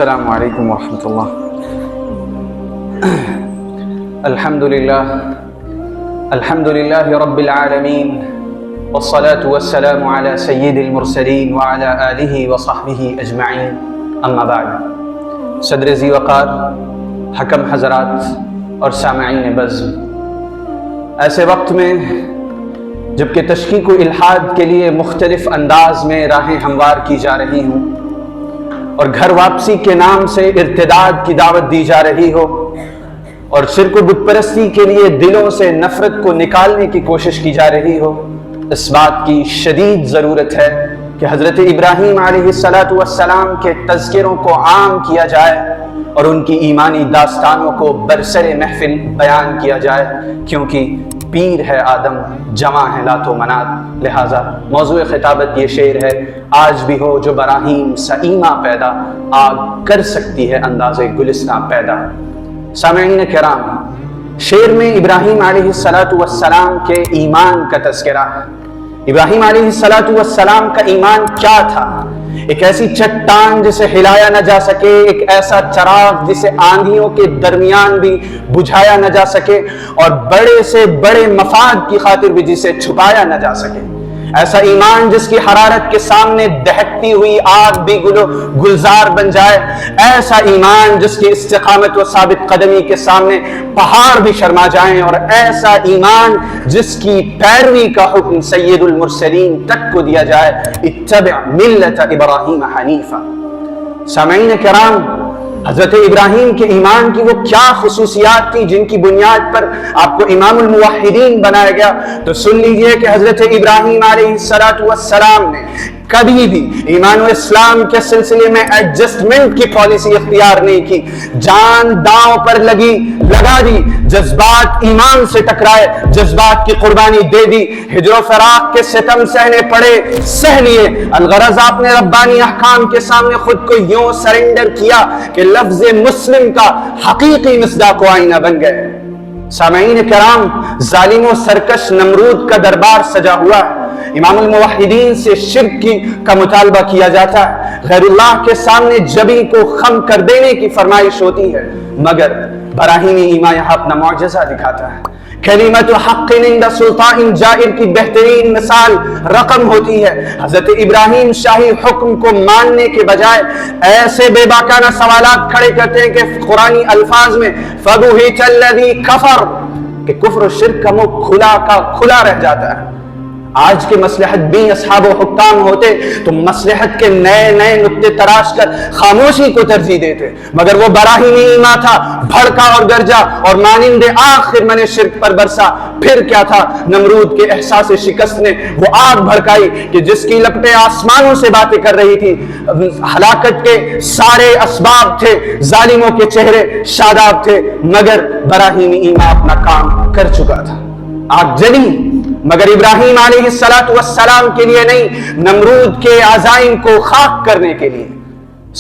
السلام علیکم ورحمۃ اللہ۔ الحمد للہ رب العالمین والصلاة والسلام على سید المرسلین وعلى آلہ وصحبہ اجمعین، اما بعد۔ صدر ذی وقار، حکم حضرات اور سامعین بزم، ایسے وقت میں جبکہ تشکیک و الحاد کے لیے مختلف انداز میں راہیں ہموار کی جا رہی ہوں اور گھر واپسی کے نام سے ارتداد کی دعوت دی جا رہی ہو اور شرک و بت پرستی کے لیے دلوں سے نفرت کو نکالنے کی کوشش کی جا رہی ہو، اس بات کی شدید ضرورت ہے کہ حضرت ابراہیم علیہ السلام کے تذکروں کو عام کیا جائے اور ان کی ایمانی داستانوں کو برسر محفل بیان کیا جائے، کیونکہ پیر ہے آدم، جمع ہے لات و منات۔ لہٰذا موضوع خطابت یہ شعر ہے: آج بھی ہو جو براہیم سئیمہ پیدا، آگ کر سکتی ہے انداز گلستاں پیدا۔ سامعین کرام، شعر میں ابراہیم علیہ السلام کے ایمان کا تذکرہ ہے۔ ابراہیم علیہ السلام کا ایمان کیا تھا؟ ایک ایسی چٹان جسے ہلایا نہ جا سکے، ایک ایسا چراغ جسے آندھیوں کے درمیان بھی بجھایا نہ جا سکے، اور بڑے سے بڑے مفاد کی خاطر بھی جسے چھپایا نہ جا سکے۔ ایسا ایمان جس کی حرارت کے سامنے دہکتی ہوئی آگ بھی گلزار بن جائے، ایسا ایمان جس کی استقامت و ثابت قدمی کے سامنے پہاڑ بھی شرما جائیں، اور ایسا ایمان جس کی پیروی کا حکم سید المرسلین تک کو دیا جائے: اتبع ملت ابراہیم حنیفا۔ سامعین کرام، حضرت ابراہیم کے ایمان کی وہ کیا خصوصیات تھی جن کی بنیاد پر آپ کو امام الموحدین بنایا گیا؟ تو سن لیجئے کہ حضرت ابراہیم علیہ السلام نے کبھی بھی ایمان و اسلام کے سلسلے میں ایڈجسٹمنٹ کی پالیسی اختیار نہیں کی۔ جان داؤں پر لگا دی، جذبات ایمان سے ٹکرائے، جذبات کی قربانی دے دی، ہجر و فراق کے ستم سہنے پڑے، سہ لیے۔ الغرض آپ نے ربانی احکام کے سامنے خود کو یوں سرنڈر کیا کہ لفظ مسلم کا حقیقی مصداق و آئینہ بن گئے۔ سامعین کرام، ظالم و سرکش نمرود کا دربار سجا ہوا ہے۔ امام الموحدین سے شرک کا مطالبہ کیا جاتا ہے، غیر اللہ کے سامنے جبی کو خم کر دینے کی فرمائش ہوتی ہے، مگر براہیمی ایمان یہاں اپنا معجزہ دکھاتا ہے۔ کلمت حق عند سلطان جائر کی بہترین مثال رقم ہوتی ہے۔ حضرت ابراہیم شاہی حکم کو ماننے کے بجائے ایسے بے باکانہ سوالات کھڑے کرتے ہیں کہ قرآنی الفاظ میں فَبُهِتَ الَّذِي كَفَرَ کہ کفر و شرک کا منہ کھلا رہ جاتا ہے۔ آج کے مصلحت بھی اصحاب و حکام ہوتے تو مصلحت کے نئے نکتے تراش کر خاموشی کو ترجیح دیتے، مگر وہ براہیمی ایمان تھا، بھڑکا اور گرجا اور مانند آخر من شرک پر برسا۔ پھر کیا تھا؟ نمرود کے احساس شکست نے وہ آگ بھڑکائی کہ جس کی لپٹیں آسمانوں سے باتیں کر رہی تھی۔ ہلاکت کے سارے اسباب تھے، ظالموں کے چہرے شاداب تھے، مگر براہیمی ایمان اپنا کام کر چکا تھا۔ آگ جلی، مگر ابراہیم علیہ السلام کے لیے نہیں، نمرود کے عزائم کو خاک کرنے کے لیے۔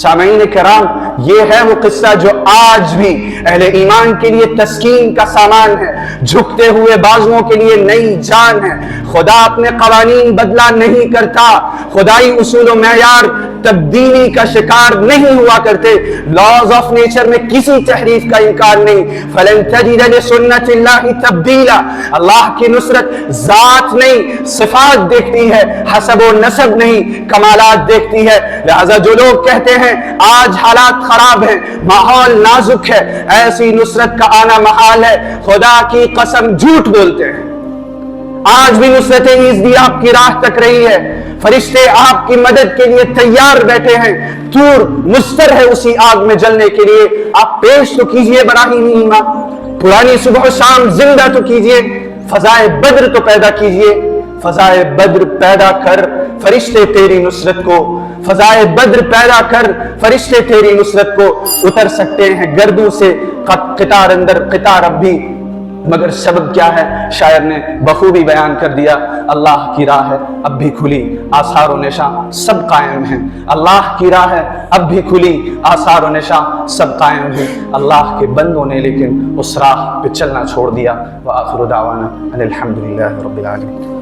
سامعین کرام، یہ ہے وہ قصہ جو آج بھی اہل ایمان کے لیے تسکین کا سامان ہے، جھکتے ہوئے بازوؤں کے لیے نئی جان ہے۔ خدا اپنے قوانین بدلا نہیں کرتا، خدائی اصول و معیار تبدیلی کا شکار نہیں ہوا کرتے۔ لاز آف نیچر میں کسی تحریف کا انکار نہیں۔ فلن تجد لسنت اللہ تبدیلا۔ اللہ کی نصرت ذات نہیں، صفات دیکھتی ہے، حسب و نسب نہیں، کمالات دیکھتی ہے۔ لہذا جو لوگ کہتے ہیں آج حالات خراب ہیں، ماحول نازک ہے، ایسی نصرت کا آنا محال ہے، خدا کی قسم جھوٹ بولتے ہیں۔ آج بھی نصرت ایزدی آپ کی راہ تک رہی ہے، فرشتے آپ کی مدد کے لیے تیار بیٹھے ہیں، طور مستر ہے اسی آگ میں جلنے کے لیے۔ آپ پیش تو کیجئے براہیمی ایمان، پرانی صبح و شام زندہ تو کیجئے، فضائے بدر تو پیدا کیجئے۔ فضائے بدر پیدا کر فرشتے تیری نصرت کو، فضائے بدر پیدا کر فرشتے تیری نصرت کو اتر سکتے ہیں گردوں سے قطار اندر قطار اب بھی، مگر سبب کیا ہے؟ شاعر نے بخوبی بیان کر دیا: اللہ کی راہ ہے اب بھی کھلی، آثار و نشاں سب قائم ہیں۔ اللہ کی راہ ہے اب بھی کھلی، آثار و نشاں سب قائم ہیں۔ اللہ کے بندوں نے لیکن اس راہ پہ چلنا چھوڑ دیا۔ وآخر دعوانا ان الحمد للہ رب العالمین۔